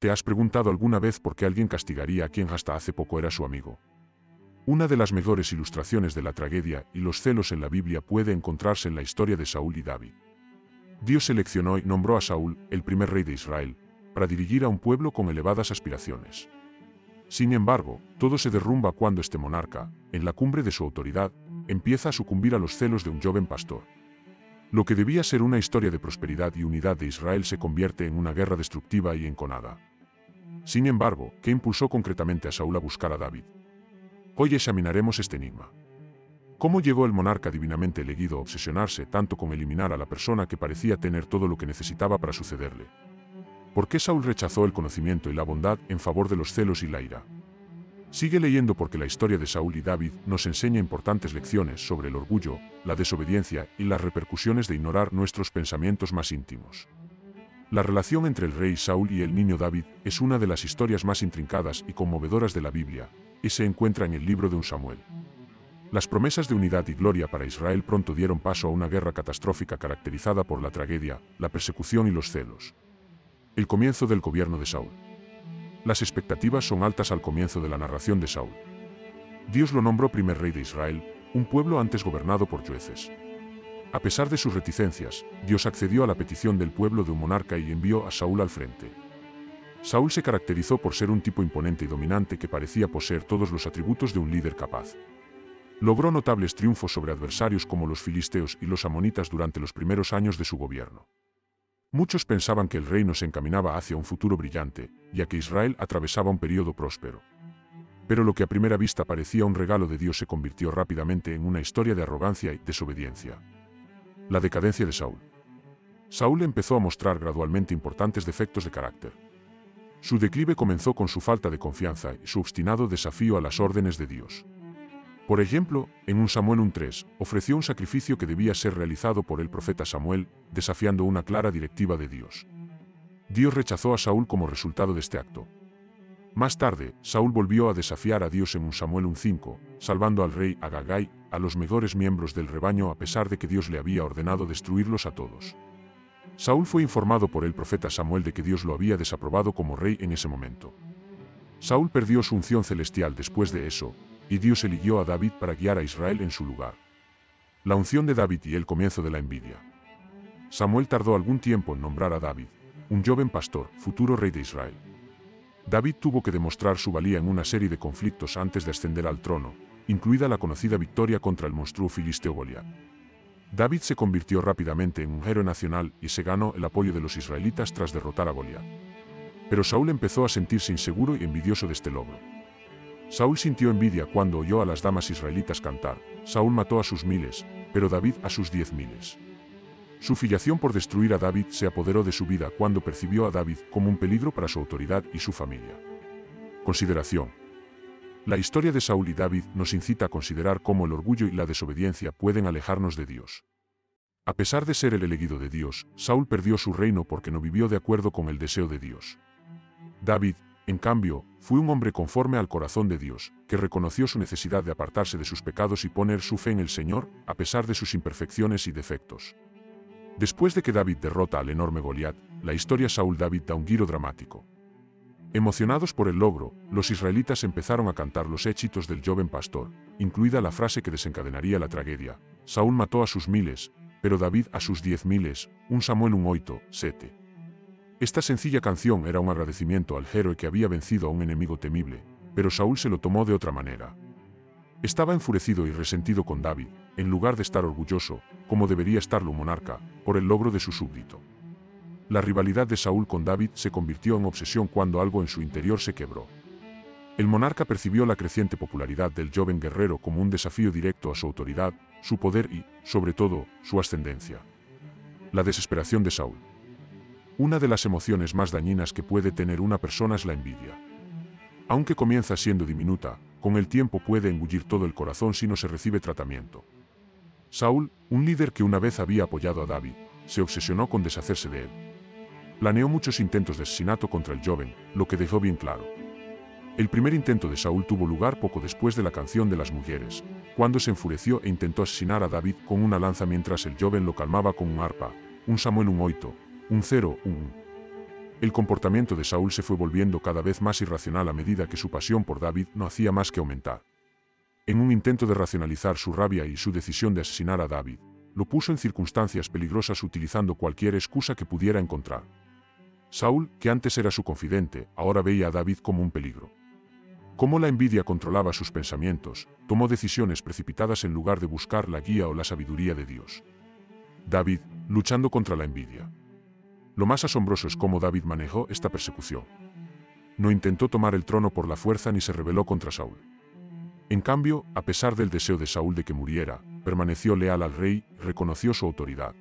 ¿Te has preguntado alguna vez por qué alguien castigaría a quien hasta hace poco era su amigo? Una de las mejores ilustraciones de la tragedia y los celos en la Biblia puede encontrarse en la historia de Saúl y David. Dios seleccionó y nombró a Saúl, el primer rey de Israel, para dirigir a un pueblo con elevadas aspiraciones. Sin embargo, todo se derrumba cuando este monarca, en la cumbre de su autoridad, empieza a sucumbir a los celos de un joven pastor. Lo que debía ser una historia de prosperidad y unidad de Israel se convierte en una guerra destructiva y enconada. Sin embargo, ¿qué impulsó concretamente a Saúl a buscar a David? Hoy examinaremos este enigma. ¿Cómo llegó el monarca divinamente elegido a obsesionarse tanto con eliminar a la persona que parecía tener todo lo que necesitaba para sucederle? ¿Por qué Saúl rechazó el conocimiento y la bondad en favor de los celos y la ira? Sigue leyendo porque la historia de Saúl y David nos enseña importantes lecciones sobre el orgullo, la desobediencia y las repercusiones de ignorar nuestros pensamientos más íntimos. La relación entre el rey Saúl y el niño David es una de las historias más intrincadas y conmovedoras de la Biblia, y se encuentra en el libro de 1 Samuel. Las promesas de unidad y gloria para Israel pronto dieron paso a una guerra catastrófica caracterizada por la tragedia, la persecución y los celos. El comienzo del gobierno de Saúl. Las expectativas son altas al comienzo de la narración de Saúl. Dios lo nombró primer rey de Israel, un pueblo antes gobernado por jueces. A pesar de sus reticencias, Dios accedió a la petición del pueblo de un monarca y envió a Saúl al frente. Saúl se caracterizó por ser un tipo imponente y dominante que parecía poseer todos los atributos de un líder capaz. Logró notables triunfos sobre adversarios como los filisteos y los amonitas durante los primeros años de su gobierno. Muchos pensaban que el reino se encaminaba hacia un futuro brillante, ya que Israel atravesaba un periodo próspero. Pero lo que a primera vista parecía un regalo de Dios se convirtió rápidamente en una historia de arrogancia y desobediencia. La decadencia de Saúl. Saúl empezó a mostrar gradualmente importantes defectos de carácter. Su declive comenzó con su falta de confianza y su obstinado desafío a las órdenes de Dios. Por ejemplo, en 1 Samuel 1:3, ofreció un sacrificio que debía ser realizado por el profeta Samuel, desafiando una clara directiva de Dios. Dios rechazó a Saúl como resultado de este acto. Más tarde, Saúl volvió a desafiar a Dios en 1 Samuel 1:5, salvando al rey Agagay, a los mejores miembros del rebaño a pesar de que Dios le había ordenado destruirlos a todos. Saúl fue informado por el profeta Samuel de que Dios lo había desaprobado como rey en ese momento. Saúl perdió su unción celestial después de eso, y Dios eligió a David para guiar a Israel en su lugar. La unción de David y el comienzo de la envidia. Samuel tardó algún tiempo en nombrar a David, un joven pastor, futuro rey de Israel. David tuvo que demostrar su valía en una serie de conflictos antes de ascender al trono, incluida la conocida victoria contra el monstruo filisteo Goliat. David se convirtió rápidamente en un héroe nacional y se ganó el apoyo de los israelitas tras derrotar a Goliat. Pero Saúl empezó a sentirse inseguro y envidioso de este logro. Saúl sintió envidia cuando oyó a las damas israelitas cantar. Saúl mató a sus miles, pero David a sus 10.000. Su fijación por destruir a David se apoderó de su vida cuando percibió a David como un peligro para su autoridad y su familia. Consideración. La historia de Saúl y David nos incita a considerar cómo el orgullo y la desobediencia pueden alejarnos de Dios. A pesar de ser el elegido de Dios, Saúl perdió su reino porque no vivió de acuerdo con el deseo de Dios. David, en cambio, fue un hombre conforme al corazón de Dios, que reconoció su necesidad de apartarse de sus pecados y poner su fe en el Señor, a pesar de sus imperfecciones y defectos. Después de que David derrota al enorme Goliat, la historia Saúl-David da un giro dramático. Emocionados por el logro, los israelitas empezaron a cantar los éxitos del joven pastor, incluida la frase que desencadenaría la tragedia. Saúl mató a sus miles, pero David a sus 10.000, 1 Samuel 1:8-7. Esta sencilla canción era un agradecimiento al héroe que había vencido a un enemigo temible, pero Saúl se lo tomó de otra manera. Estaba enfurecido y resentido con David, en lugar de estar orgulloso, como debería estarlo un monarca, por el logro de su súbdito. La rivalidad de Saúl con David se convirtió en obsesión cuando algo en su interior se quebró. El monarca percibió la creciente popularidad del joven guerrero como un desafío directo a su autoridad, su poder y, sobre todo, su ascendencia. La desesperación de Saúl. Una de las emociones más dañinas que puede tener una persona es la envidia. Aunque comienza siendo diminuta, con el tiempo puede engullir todo el corazón si no se recibe tratamiento. Saúl, un líder que una vez había apoyado a David, se obsesionó con deshacerse de él. Planeó muchos intentos de asesinato contra el joven, lo que dejó bien claro. El primer intento de Saúl tuvo lugar poco después de la canción de las mujeres, cuando se enfureció e intentó asesinar a David con una lanza mientras el joven lo calmaba con un arpa. 1 Samuel 1:8, 1:0, 1. El comportamiento de Saúl se fue volviendo cada vez más irracional a medida que su pasión por David no hacía más que aumentar. En un intento de racionalizar su rabia y su decisión de asesinar a David, lo puso en circunstancias peligrosas utilizando cualquier excusa que pudiera encontrar. Saúl, que antes era su confidente, ahora veía a David como un peligro. Como la envidia controlaba sus pensamientos, tomó decisiones precipitadas en lugar de buscar la guía o la sabiduría de Dios. David, luchando contra la envidia. Lo más asombroso es cómo David manejó esta persecución. No intentó tomar el trono por la fuerza ni se rebeló contra Saúl. En cambio, a pesar del deseo de Saúl de que muriera, permaneció leal al rey y reconoció su autoridad.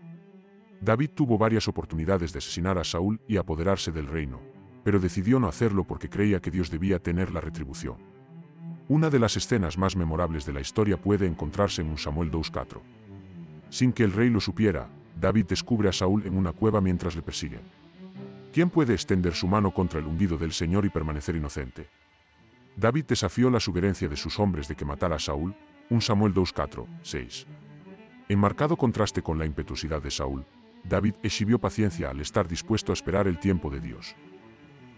David tuvo varias oportunidades de asesinar a Saúl y apoderarse del reino, pero decidió no hacerlo porque creía que Dios debía tener la retribución. Una de las escenas más memorables de la historia puede encontrarse en 1 Samuel 2:4. Sin que el rey lo supiera, David descubre a Saúl en una cueva mientras le persiguen. ¿Quién puede extender su mano contra el ungido del Señor y permanecer inocente? David desafió la sugerencia de sus hombres de que matara a Saúl, 1 Samuel 2:4-6. En marcado contraste con la impetuosidad de Saúl, David exhibió paciencia al estar dispuesto a esperar el tiempo de Dios.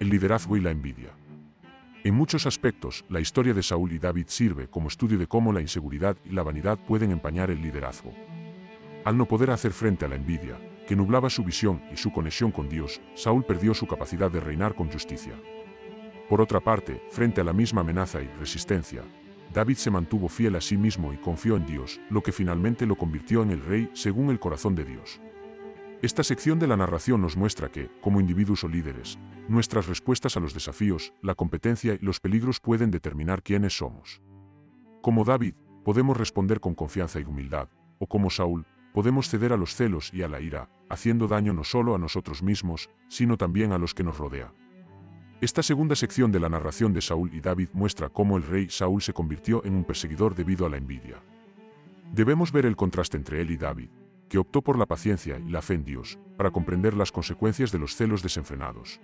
El liderazgo y la envidia. En muchos aspectos, la historia de Saúl y David sirve como estudio de cómo la inseguridad y la vanidad pueden empañar el liderazgo. Al no poder hacer frente a la envidia, que nublaba su visión y su conexión con Dios, Saúl perdió su capacidad de reinar con justicia. Por otra parte, frente a la misma amenaza y resistencia, David se mantuvo fiel a sí mismo y confió en Dios, lo que finalmente lo convirtió en el rey según el corazón de Dios. Esta sección de la narración nos muestra que, como individuos o líderes, nuestras respuestas a los desafíos, la competencia y los peligros pueden determinar quiénes somos. Como David, podemos responder con confianza y humildad, o como Saúl, podemos ceder a los celos y a la ira, haciendo daño no solo a nosotros mismos, sino también a los que nos rodean. Esta segunda sección de la narración de Saúl y David muestra cómo el rey Saúl se convirtió en un perseguidor debido a la envidia. Debemos ver el contraste entre él y David, que optó por la paciencia y la fe en Dios, para comprender las consecuencias de los celos desenfrenados.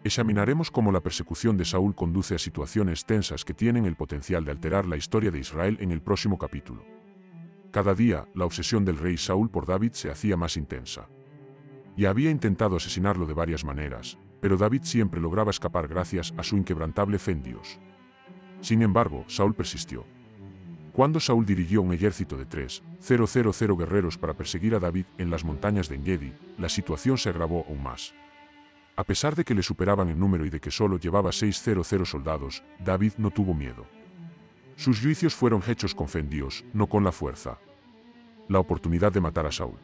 Examinaremos cómo la persecución de Saúl conduce a situaciones tensas que tienen el potencial de alterar la historia de Israel en el próximo capítulo. Cada día, la obsesión del rey Saúl por David se hacía más intensa. Y había intentado asesinarlo de varias maneras, pero David siempre lograba escapar gracias a su inquebrantable fe en Dios. Sin embargo, Saúl persistió. Cuando Saúl dirigió un ejército de 3,000 guerreros para perseguir a David en las montañas de Engedi, la situación se agravó aún más. A pesar de que le superaban en número y de que solo llevaba 600 soldados, David no tuvo miedo. Sus juicios fueron hechos con fe en Dios, no con la fuerza. La oportunidad de matar a Saúl.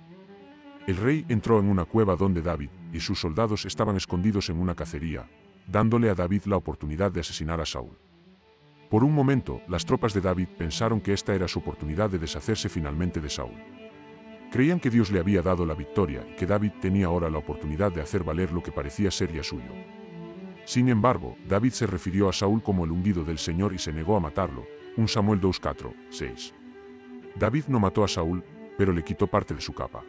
El rey entró en una cueva donde David y sus soldados estaban escondidos en una cacería, dándole a David la oportunidad de asesinar a Saúl. Por un momento, las tropas de David pensaron que esta era su oportunidad de deshacerse finalmente de Saúl. Creían que Dios le había dado la victoria y que David tenía ahora la oportunidad de hacer valer lo que parecía ser ya suyo. Sin embargo, David se refirió a Saúl como el ungido del Señor y se negó a matarlo, 1 Samuel 2:4-6. David no mató a Saúl, pero le quitó parte de su capa.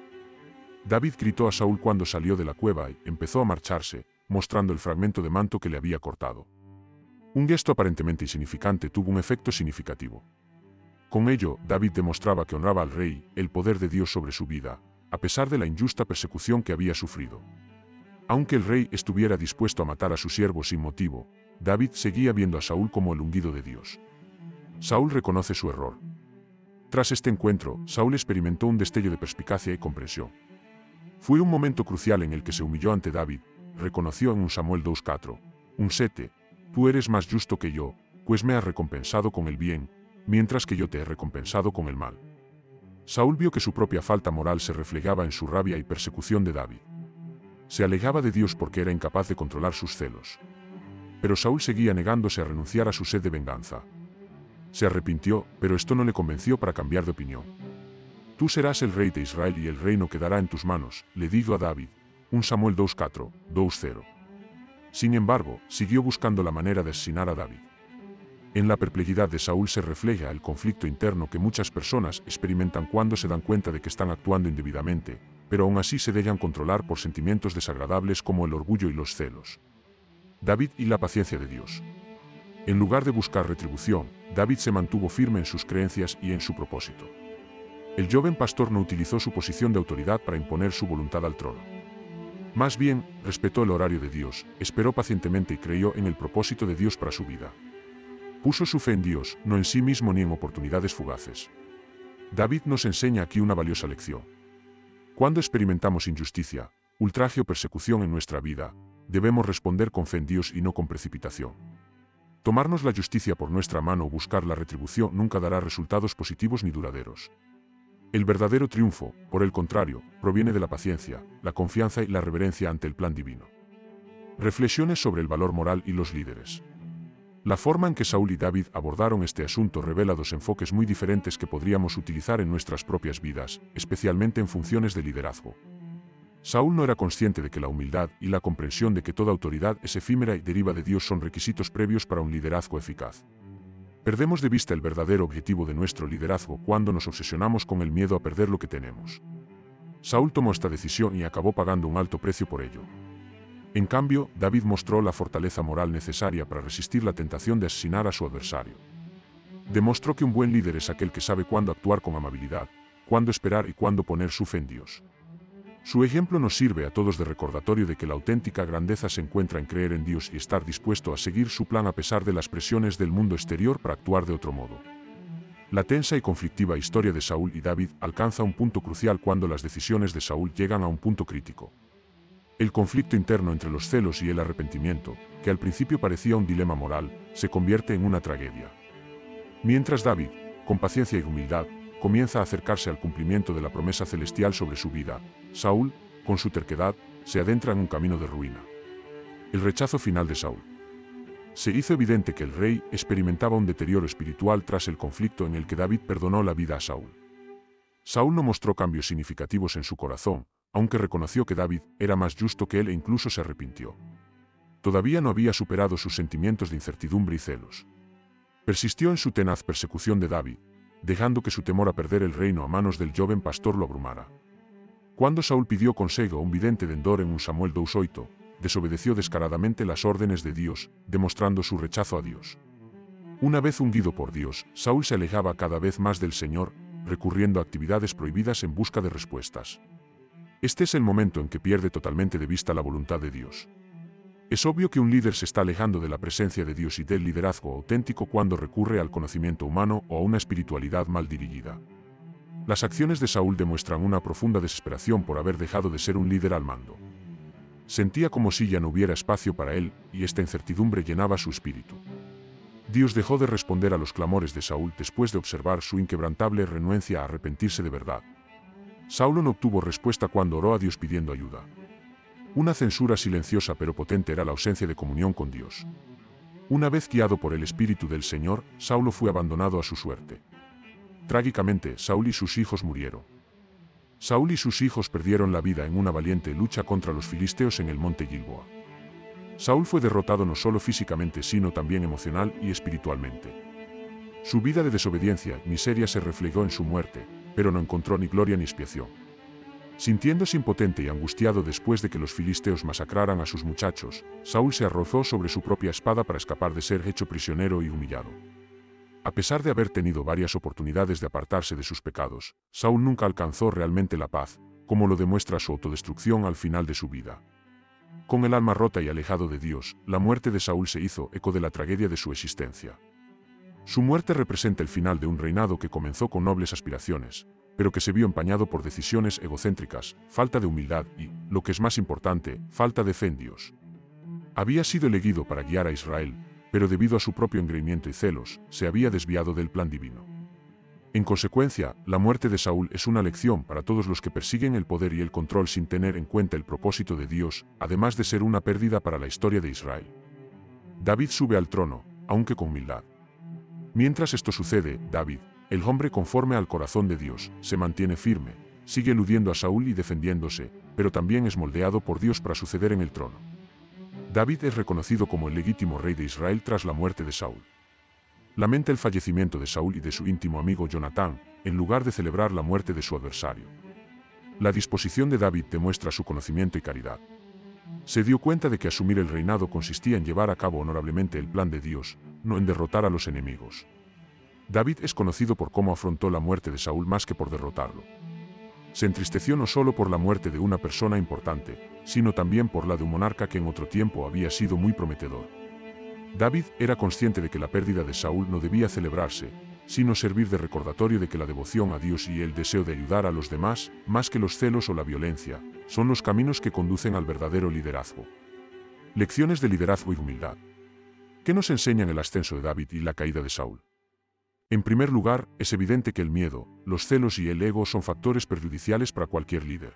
David gritó a Saúl cuando salió de la cueva y empezó a marcharse, mostrando el fragmento de manto que le había cortado. Un gesto aparentemente insignificante tuvo un efecto significativo. Con ello, David demostraba que honraba al rey, el poder de Dios sobre su vida, a pesar de la injusta persecución que había sufrido. Aunque el rey estuviera dispuesto a matar a su siervo sin motivo, David seguía viendo a Saúl como el ungido de Dios. Saúl reconoce su error. Tras este encuentro, Saúl experimentó un destello de perspicacia y comprensión. Fue un momento crucial en el que se humilló ante David, reconoció en 1 Samuel 2:4-7, tú eres más justo que yo, pues me has recompensado con el bien, mientras que yo te he recompensado con el mal. Saúl vio que su propia falta moral se reflejaba en su rabia y persecución de David. Se alejaba de Dios porque era incapaz de controlar sus celos. Pero Saúl seguía negándose a renunciar a su sed de venganza. Se arrepintió, pero esto no le convenció para cambiar de opinión. Tú serás el rey de Israel y el reino quedará en tus manos, le dijo a David, 1 Samuel 2:4-2. Sin embargo, siguió buscando la manera de asesinar a David. En la perplejidad de Saúl se refleja el conflicto interno que muchas personas experimentan cuando se dan cuenta de que están actuando indebidamente, pero aún así se dejan controlar por sentimientos desagradables como el orgullo y los celos. David y la paciencia de Dios. En lugar de buscar retribución, David se mantuvo firme en sus creencias y en su propósito. El joven pastor no utilizó su posición de autoridad para imponer su voluntad al trono. Más bien, respetó el horario de Dios, esperó pacientemente y creyó en el propósito de Dios para su vida. Puso su fe en Dios, no en sí mismo ni en oportunidades fugaces. David nos enseña aquí una valiosa lección. Cuando experimentamos injusticia, ultraje o persecución en nuestra vida, debemos responder con fe en Dios y no con precipitación. Tomarnos la justicia por nuestra mano o buscar la retribución nunca dará resultados positivos ni duraderos. El verdadero triunfo, por el contrario, proviene de la paciencia, la confianza y la reverencia ante el plan divino. Reflexiones sobre el valor moral y los líderes. La forma en que Saúl y David abordaron este asunto revela dos enfoques muy diferentes que podríamos utilizar en nuestras propias vidas, especialmente en funciones de liderazgo. Saúl no era consciente de que la humildad y la comprensión de que toda autoridad es efímera y deriva de Dios son requisitos previos para un liderazgo eficaz. Perdemos de vista el verdadero objetivo de nuestro liderazgo cuando nos obsesionamos con el miedo a perder lo que tenemos. Saúl tomó esta decisión y acabó pagando un alto precio por ello. En cambio, David mostró la fortaleza moral necesaria para resistir la tentación de asesinar a su adversario. Demostró que un buen líder es aquel que sabe cuándo actuar con amabilidad, cuándo esperar y cuándo poner su fe en Dios. Su ejemplo nos sirve a todos de recordatorio de que la auténtica grandeza se encuentra en creer en Dios y estar dispuesto a seguir su plan a pesar de las presiones del mundo exterior para actuar de otro modo. La tensa y conflictiva historia de Saúl y David alcanza un punto crucial cuando las decisiones de Saúl llegan a un punto crítico. El conflicto interno entre los celos y el arrepentimiento, que al principio parecía un dilema moral, se convierte en una tragedia. Mientras David, con paciencia y humildad, comienza a acercarse al cumplimiento de la promesa celestial sobre su vida, Saúl, con su terquedad, se adentra en un camino de ruina. El rechazo final de Saúl. Se hizo evidente que el rey experimentaba un deterioro espiritual tras el conflicto en el que David perdonó la vida a Saúl. Saúl no mostró cambios significativos en su corazón, aunque reconoció que David era más justo que él e incluso se arrepintió. Todavía no había superado sus sentimientos de incertidumbre y celos. Persistió en su tenaz persecución de David, dejando que su temor a perder el reino a manos del joven pastor lo abrumara. Cuando Saúl pidió consejo a un vidente de Endor en un Samuel 2:8, desobedeció descaradamente las órdenes de Dios, demostrando su rechazo a Dios. Una vez ungido por Dios, Saúl se alejaba cada vez más del Señor, recurriendo a actividades prohibidas en busca de respuestas. Este es el momento en que pierde totalmente de vista la voluntad de Dios. Es obvio que un líder se está alejando de la presencia de Dios y del liderazgo auténtico cuando recurre al conocimiento humano o a una espiritualidad mal dirigida. Las acciones de Saúl demuestran una profunda desesperación por haber dejado de ser un líder al mando. Sentía como si ya no hubiera espacio para él, y esta incertidumbre llenaba su espíritu. Dios dejó de responder a los clamores de Saúl después de observar su inquebrantable renuencia a arrepentirse de verdad. Saulo no obtuvo respuesta cuando oró a Dios pidiendo ayuda. Una censura silenciosa pero potente era la ausencia de comunión con Dios. Una vez guiado por el Espíritu del Señor, Saulo fue abandonado a su suerte. Trágicamente, Saúl y sus hijos murieron. Saúl y sus hijos perdieron la vida en una valiente lucha contra los filisteos en el monte Gilboa. Saúl fue derrotado no solo físicamente sino también emocional y espiritualmente. Su vida de desobediencia y miseria se reflejó en su muerte, pero no encontró ni gloria ni expiación. Sintiéndose impotente y angustiado después de que los filisteos masacraran a sus muchachos, Saúl se arrojó sobre su propia espada para escapar de ser hecho prisionero y humillado. A pesar de haber tenido varias oportunidades de apartarse de sus pecados, Saúl nunca alcanzó realmente la paz, como lo demuestra su autodestrucción al final de su vida. Con el alma rota y alejado de Dios, la muerte de Saúl se hizo eco de la tragedia de su existencia. Su muerte representa el final de un reinado que comenzó con nobles aspiraciones, pero que se vio empañado por decisiones egocéntricas, falta de humildad y, lo que es más importante, falta de fe en Dios. Había sido elegido para guiar a Israel, pero debido a su propio engreimiento y celos, se había desviado del plan divino. En consecuencia, la muerte de Saúl es una lección para todos los que persiguen el poder y el control sin tener en cuenta el propósito de Dios, además de ser una pérdida para la historia de Israel. David sube al trono, aunque con humildad. Mientras esto sucede, David, el hombre conforme al corazón de Dios, se mantiene firme, sigue eludiendo a Saúl y defendiéndose, pero también es moldeado por Dios para suceder en el trono. David es reconocido como el legítimo rey de Israel tras la muerte de Saúl. Lamenta el fallecimiento de Saúl y de su íntimo amigo Jonatán, en lugar de celebrar la muerte de su adversario. La disposición de David demuestra su conocimiento y caridad. Se dio cuenta de que asumir el reinado consistía en llevar a cabo honorablemente el plan de Dios, no en derrotar a los enemigos. David es conocido por cómo afrontó la muerte de Saúl más que por derrotarlo. Se entristeció no solo por la muerte de una persona importante, sino también por la de un monarca que en otro tiempo había sido muy prometedor. David era consciente de que la pérdida de Saúl no debía celebrarse, sino servir de recordatorio de que la devoción a Dios y el deseo de ayudar a los demás, más que los celos o la violencia, son los caminos que conducen al verdadero liderazgo. Lecciones de liderazgo y humildad. ¿Qué nos enseñan el ascenso de David y la caída de Saúl? En primer lugar, es evidente que el miedo, los celos y el ego son factores perjudiciales para cualquier líder.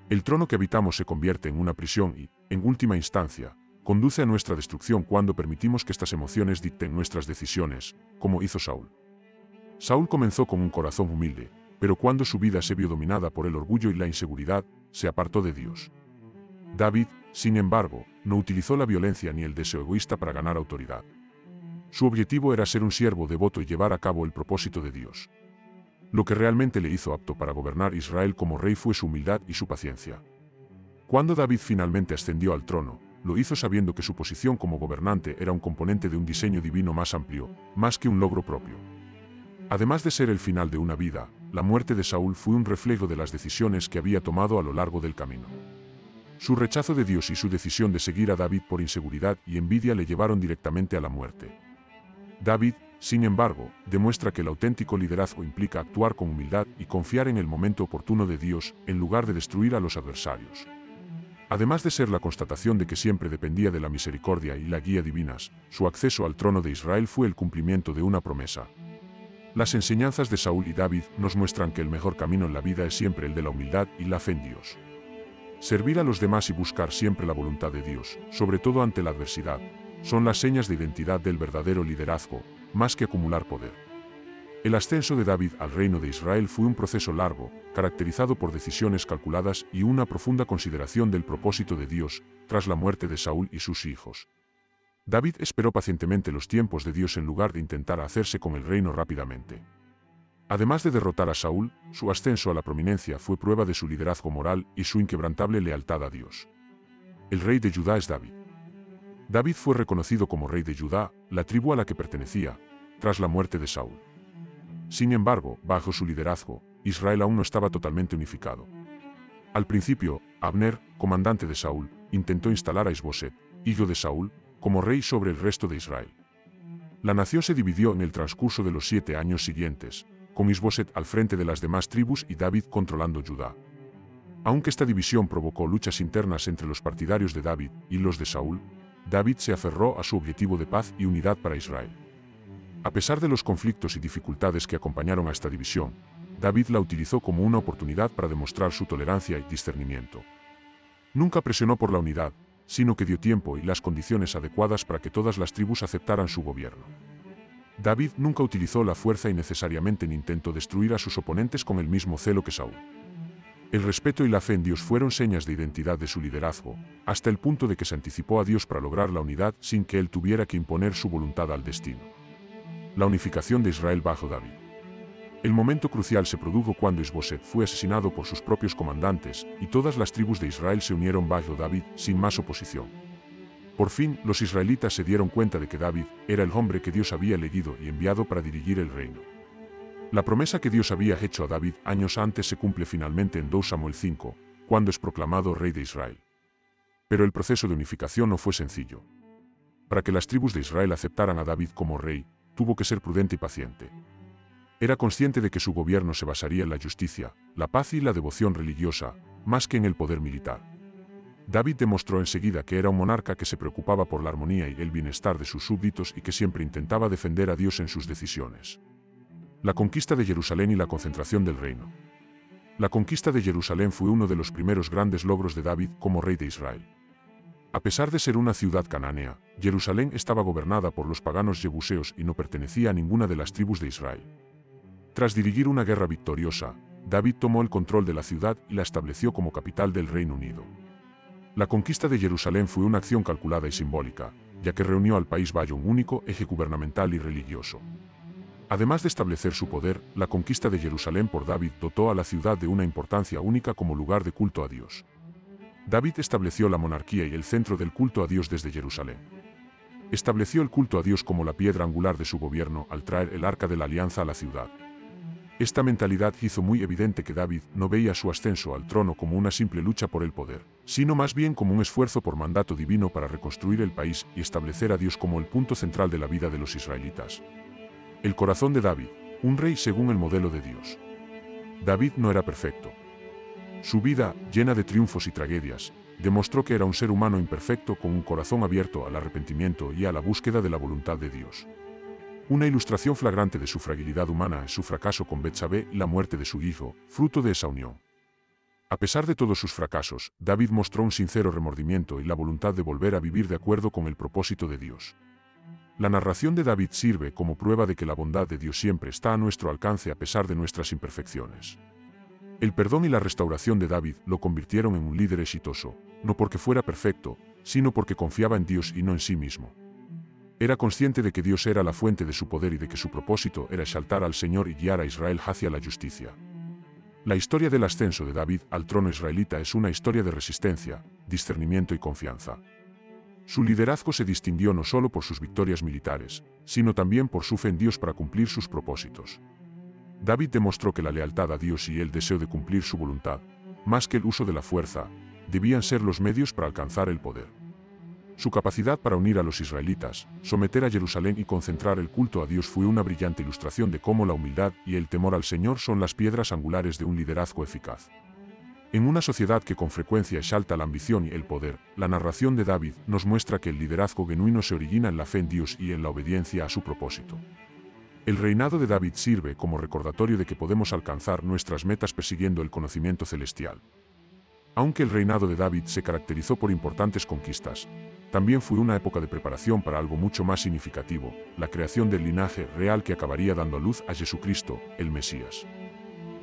El trono que habitamos se convierte en una prisión y, en última instancia, conduce a nuestra destrucción cuando permitimos que estas emociones dicten nuestras decisiones, como hizo Saúl. Saúl comenzó con un corazón humilde, pero cuando su vida se vio dominada por el orgullo y la inseguridad, se apartó de Dios. David, sin embargo, no utilizó la violencia ni el deseo egoísta para ganar autoridad. Su objetivo era ser un siervo devoto y llevar a cabo el propósito de Dios. Lo que realmente le hizo apto para gobernar Israel como rey fue su humildad y su paciencia. Cuando David finalmente ascendió al trono, lo hizo sabiendo que su posición como gobernante era un componente de un diseño divino más amplio, más que un logro propio. Además de ser el final de una vida, la muerte de Saúl fue un reflejo de las decisiones que había tomado a lo largo del camino. Su rechazo de Dios y su decisión de seguir a David por inseguridad y envidia le llevaron directamente a la muerte. David, sin embargo, demuestra que el auténtico liderazgo implica actuar con humildad y confiar en el momento oportuno de Dios, en lugar de destruir a los adversarios. Además de ser la constatación de que siempre dependía de la misericordia y la guía divinas, su acceso al trono de Israel fue el cumplimiento de una promesa. Las enseñanzas de Saúl y David nos muestran que el mejor camino en la vida es siempre el de la humildad y la fe en Dios. Servir a los demás y buscar siempre la voluntad de Dios, sobre todo ante la adversidad, son las señas de identidad del verdadero liderazgo, más que acumular poder. El ascenso de David al reino de Israel fue un proceso largo, caracterizado por decisiones calculadas y una profunda consideración del propósito de Dios, tras la muerte de Saúl y sus hijos. David esperó pacientemente los tiempos de Dios en lugar de intentar hacerse con el reino rápidamente. Además de derrotar a Saúl, su ascenso a la prominencia fue prueba de su liderazgo moral y su inquebrantable lealtad a Dios. El rey de Judá es David. David fue reconocido como rey de Judá, la tribu a la que pertenecía, tras la muerte de Saúl. Sin embargo, bajo su liderazgo, Israel aún no estaba totalmente unificado. Al principio, Abner, comandante de Saúl, intentó instalar a Isboset, hijo de Saúl, como rey sobre el resto de Israel. La nación se dividió en el transcurso de los 7 años siguientes, con Isboset al frente de las demás tribus y David controlando Judá. Aunque esta división provocó luchas internas entre los partidarios de David y los de Saúl, David se aferró a su objetivo de paz y unidad para Israel. A pesar de los conflictos y dificultades que acompañaron a esta división, David la utilizó como una oportunidad para demostrar su tolerancia y discernimiento. Nunca presionó por la unidad, sino que dio tiempo y las condiciones adecuadas para que todas las tribus aceptaran su gobierno. David nunca utilizó la fuerza innecesariamente ni intentó destruir a sus oponentes con el mismo celo que Saúl. El respeto y la fe en Dios fueron señas de identidad de su liderazgo, hasta el punto de que se anticipó a Dios para lograr la unidad sin que él tuviera que imponer su voluntad al destino. La unificación de Israel bajo David. El momento crucial se produjo cuando Isboset fue asesinado por sus propios comandantes, y todas las tribus de Israel se unieron bajo David, sin más oposición. Por fin, los israelitas se dieron cuenta de que David era el hombre que Dios había elegido y enviado para dirigir el reino. La promesa que Dios había hecho a David años antes se cumple finalmente en 2 Samuel 5, cuando es proclamado rey de Israel. Pero el proceso de unificación no fue sencillo. Para que las tribus de Israel aceptaran a David como rey, tuvo que ser prudente y paciente. Era consciente de que su gobierno se basaría en la justicia, la paz y la devoción religiosa, más que en el poder militar. David demostró enseguida que era un monarca que se preocupaba por la armonía y el bienestar de sus súbditos y que siempre intentaba defender a Dios en sus decisiones. La conquista de Jerusalén y la concentración del reino. La conquista de Jerusalén fue uno de los primeros grandes logros de David como rey de Israel. A pesar de ser una ciudad cananea, Jerusalén estaba gobernada por los paganos jebuseos y no pertenecía a ninguna de las tribus de Israel. Tras dirigir una guerra victoriosa, David tomó el control de la ciudad y la estableció como capital del Reino Unido. La conquista de Jerusalén fue una acción calculada y simbólica, ya que reunió al país bajo un único eje gubernamental y religioso. Además de establecer su poder, la conquista de Jerusalén por David dotó a la ciudad de una importancia única como lugar de culto a Dios. David estableció la monarquía y el centro del culto a Dios desde Jerusalén. Estableció el culto a Dios como la piedra angular de su gobierno al traer el Arca de la Alianza a la ciudad. Esta mentalidad hizo muy evidente que David no veía su ascenso al trono como una simple lucha por el poder, sino más bien como un esfuerzo por mandato divino para reconstruir el país y establecer a Dios como el punto central de la vida de los israelitas. El corazón de David, un rey según el modelo de Dios. David no era perfecto. Su vida, llena de triunfos y tragedias, demostró que era un ser humano imperfecto con un corazón abierto al arrepentimiento y a la búsqueda de la voluntad de Dios. Una ilustración flagrante de su fragilidad humana es su fracaso con Betsabé y la muerte de su hijo, fruto de esa unión. A pesar de todos sus fracasos, David mostró un sincero remordimiento y la voluntad de volver a vivir de acuerdo con el propósito de Dios. La narración de David sirve como prueba de que la bondad de Dios siempre está a nuestro alcance a pesar de nuestras imperfecciones. El perdón y la restauración de David lo convirtieron en un líder exitoso, no porque fuera perfecto, sino porque confiaba en Dios y no en sí mismo. Era consciente de que Dios era la fuente de su poder y de que su propósito era exaltar al Señor y guiar a Israel hacia la justicia. La historia del ascenso de David al trono israelita es una historia de resistencia, discernimiento y confianza. Su liderazgo se distinguió no solo por sus victorias militares, sino también por su fe en Dios para cumplir sus propósitos. David demostró que la lealtad a Dios y el deseo de cumplir su voluntad, más que el uso de la fuerza, debían ser los medios para alcanzar el poder. Su capacidad para unir a los israelitas, someter a Jerusalén y concentrar el culto a Dios fue una brillante ilustración de cómo la humildad y el temor al Señor son las piedras angulares de un liderazgo eficaz. En una sociedad que con frecuencia exalta la ambición y el poder, la narración de David nos muestra que el liderazgo genuino se origina en la fe en Dios y en la obediencia a su propósito. El reinado de David sirve como recordatorio de que podemos alcanzar nuestras metas persiguiendo el conocimiento celestial. Aunque el reinado de David se caracterizó por importantes conquistas, también fue una época de preparación para algo mucho más significativo, la creación del linaje real que acabaría dando a luz a Jesucristo, el Mesías.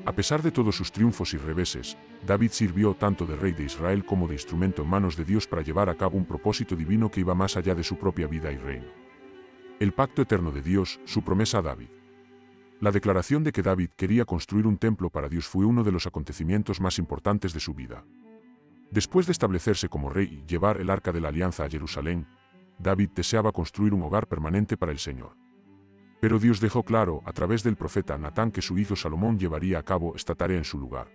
A pesar de todos sus triunfos y reveses, David sirvió tanto de rey de Israel como de instrumento en manos de Dios para llevar a cabo un propósito divino que iba más allá de su propia vida y reino. El pacto eterno de Dios, su promesa a David. La declaración de que David quería construir un templo para Dios fue uno de los acontecimientos más importantes de su vida. Después de establecerse como rey y llevar el arca de la alianza a Jerusalén, David deseaba construir un hogar permanente para el Señor. Pero Dios dejó claro a través del profeta Natán que su hijo Salomón llevaría a cabo esta tarea en su lugar.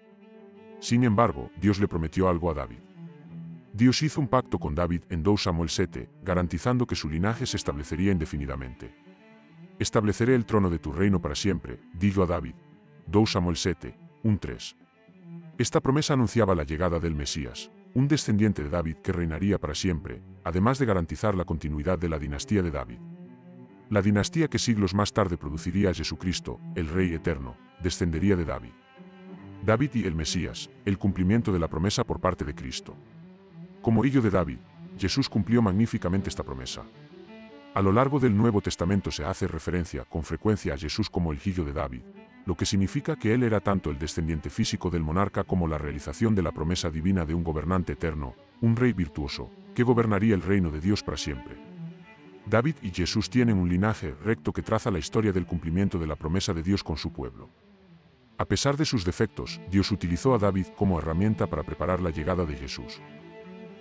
Sin embargo, Dios le prometió algo a David. Dios hizo un pacto con David en 2 Samuel 7, garantizando que su linaje se establecería indefinidamente. Estableceré el trono de tu reino para siempre, dijo a David. 2 Samuel 7, 1-3. Esta promesa anunciaba la llegada del Mesías, un descendiente de David que reinaría para siempre, además de garantizar la continuidad de la dinastía de David. La dinastía que siglos más tarde produciría a Jesucristo, el Rey eterno, descendería de David. David y el Mesías, el cumplimiento de la promesa por parte de Cristo. Como hijo de David, Jesús cumplió magníficamente esta promesa. A lo largo del Nuevo Testamento se hace referencia con frecuencia a Jesús como el hijo de David, lo que significa que él era tanto el descendiente físico del monarca como la realización de la promesa divina de un gobernante eterno, un rey virtuoso, que gobernaría el reino de Dios para siempre. David y Jesús tienen un linaje recto que traza la historia del cumplimiento de la promesa de Dios con su pueblo. A pesar de sus defectos, Dios utilizó a David como herramienta para preparar la llegada de Jesús.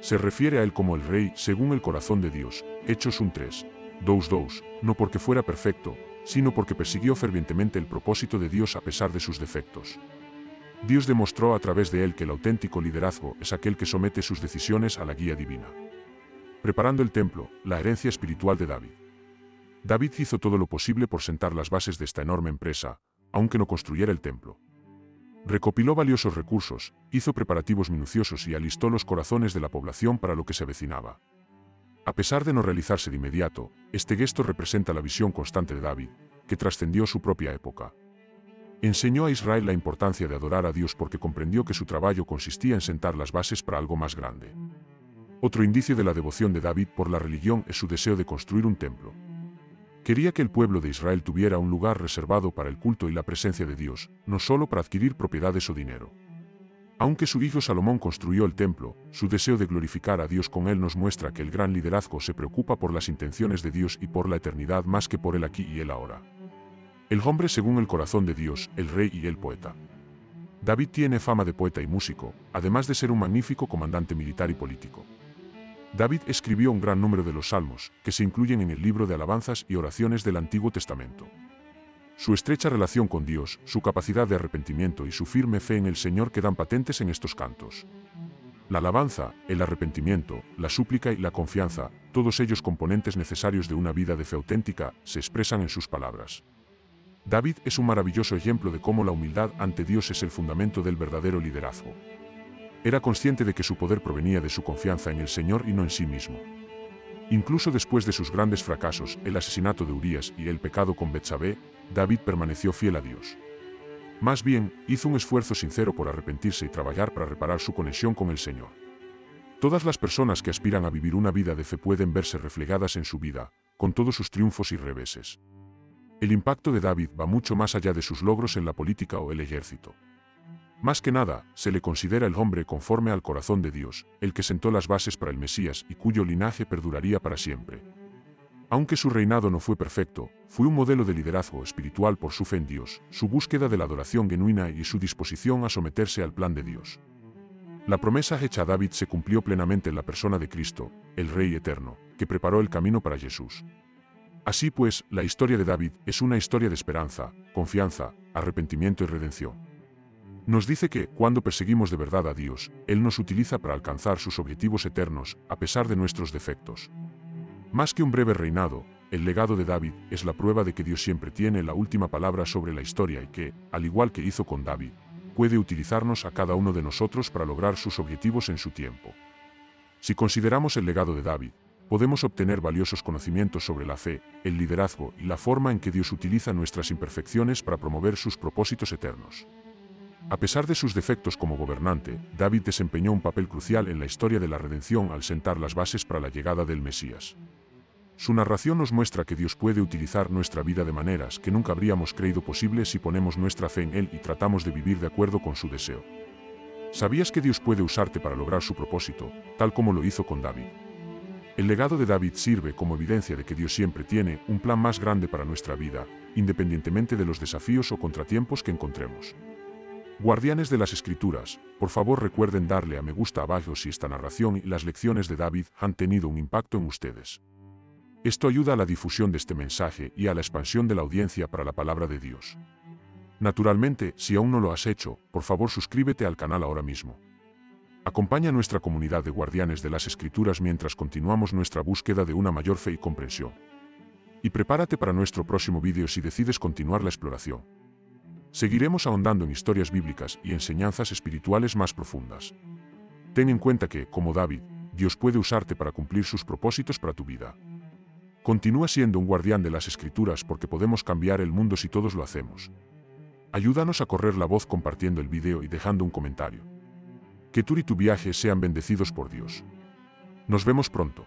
Se refiere a él como el rey según el corazón de Dios, Hechos 1:3, 2:2, no porque fuera perfecto, sino porque persiguió fervientemente el propósito de Dios a pesar de sus defectos. Dios demostró a través de él que el auténtico liderazgo es aquel que somete sus decisiones a la guía divina. Preparando el templo, la herencia espiritual de David. David hizo todo lo posible por sentar las bases de esta enorme empresa, aunque no construyera el templo. Recopiló valiosos recursos, hizo preparativos minuciosos y alistó los corazones de la población para lo que se avecinaba. A pesar de no realizarse de inmediato, este gesto representa la visión constante de David, que trascendió su propia época. Enseñó a Israel la importancia de adorar a Dios porque comprendió que su trabajo consistía en sentar las bases para algo más grande. Otro indicio de la devoción de David por la religión es su deseo de construir un templo. Quería que el pueblo de Israel tuviera un lugar reservado para el culto y la presencia de Dios, no solo para adquirir propiedades o dinero. Aunque su hijo Salomón construyó el templo, su deseo de glorificar a Dios con él nos muestra que el gran liderazgo se preocupa por las intenciones de Dios y por la eternidad más que por el aquí y el ahora. El hombre según el corazón de Dios, el rey y el poeta. David tiene fama de poeta y músico, además de ser un magnífico comandante militar y político. David escribió un gran número de los salmos, que se incluyen en el libro de alabanzas y oraciones del Antiguo Testamento. Su estrecha relación con Dios, su capacidad de arrepentimiento y su firme fe en el Señor quedan patentes en estos cantos. La alabanza, el arrepentimiento, la súplica y la confianza, todos ellos componentes necesarios de una vida de fe auténtica, se expresan en sus palabras. David es un maravilloso ejemplo de cómo la humildad ante Dios es el fundamento del verdadero liderazgo. Era consciente de que su poder provenía de su confianza en el Señor y no en sí mismo. Incluso después de sus grandes fracasos, el asesinato de Urías y el pecado con Betsabé, David permaneció fiel a Dios. Más bien, hizo un esfuerzo sincero por arrepentirse y trabajar para reparar su conexión con el Señor. Todas las personas que aspiran a vivir una vida de fe pueden verse reflejadas en su vida, con todos sus triunfos y reveses. El impacto de David va mucho más allá de sus logros en la política o el ejército. Más que nada, se le considera el hombre conforme al corazón de Dios, el que sentó las bases para el Mesías y cuyo linaje perduraría para siempre. Aunque su reinado no fue perfecto, fue un modelo de liderazgo espiritual por su fe en Dios, su búsqueda de la adoración genuina y su disposición a someterse al plan de Dios. La promesa hecha a David se cumplió plenamente en la persona de Cristo, el Rey eterno, que preparó el camino para Jesús. Así pues, la historia de David es una historia de esperanza, confianza, arrepentimiento y redención. Nos dice que, cuando perseguimos de verdad a Dios, Él nos utiliza para alcanzar sus objetivos eternos, a pesar de nuestros defectos. Más que un breve reinado, el legado de David es la prueba de que Dios siempre tiene la última palabra sobre la historia y que, al igual que hizo con David, puede utilizarnos a cada uno de nosotros para lograr sus objetivos en su tiempo. Si consideramos el legado de David, podemos obtener valiosos conocimientos sobre la fe, el liderazgo y la forma en que Dios utiliza nuestras imperfecciones para promover sus propósitos eternos. A pesar de sus defectos como gobernante, David desempeñó un papel crucial en la historia de la redención al sentar las bases para la llegada del Mesías. Su narración nos muestra que Dios puede utilizar nuestra vida de maneras que nunca habríamos creído posible si ponemos nuestra fe en Él y tratamos de vivir de acuerdo con su deseo. ¿Sabías que Dios puede usarte para lograr su propósito, tal como lo hizo con David? El legado de David sirve como evidencia de que Dios siempre tiene un plan más grande para nuestra vida, independientemente de los desafíos o contratiempos que encontremos. Guardianes de las Escrituras, por favor recuerden darle a me gusta abajo si esta narración y las lecciones de David han tenido un impacto en ustedes. Esto ayuda a la difusión de este mensaje y a la expansión de la audiencia para la palabra de Dios. Naturalmente, si aún no lo has hecho, por favor suscríbete al canal ahora mismo. Acompaña a nuestra comunidad de guardianes de las Escrituras mientras continuamos nuestra búsqueda de una mayor fe y comprensión. Y prepárate para nuestro próximo vídeo si decides continuar la exploración. Seguiremos ahondando en historias bíblicas y enseñanzas espirituales más profundas. Ten en cuenta que, como David, Dios puede usarte para cumplir sus propósitos para tu vida. Continúa siendo un guardián de las Escrituras porque podemos cambiar el mundo si todos lo hacemos. Ayúdanos a correr la voz compartiendo el video y dejando un comentario. Que tú y tu viaje sean bendecidos por Dios. Nos vemos pronto.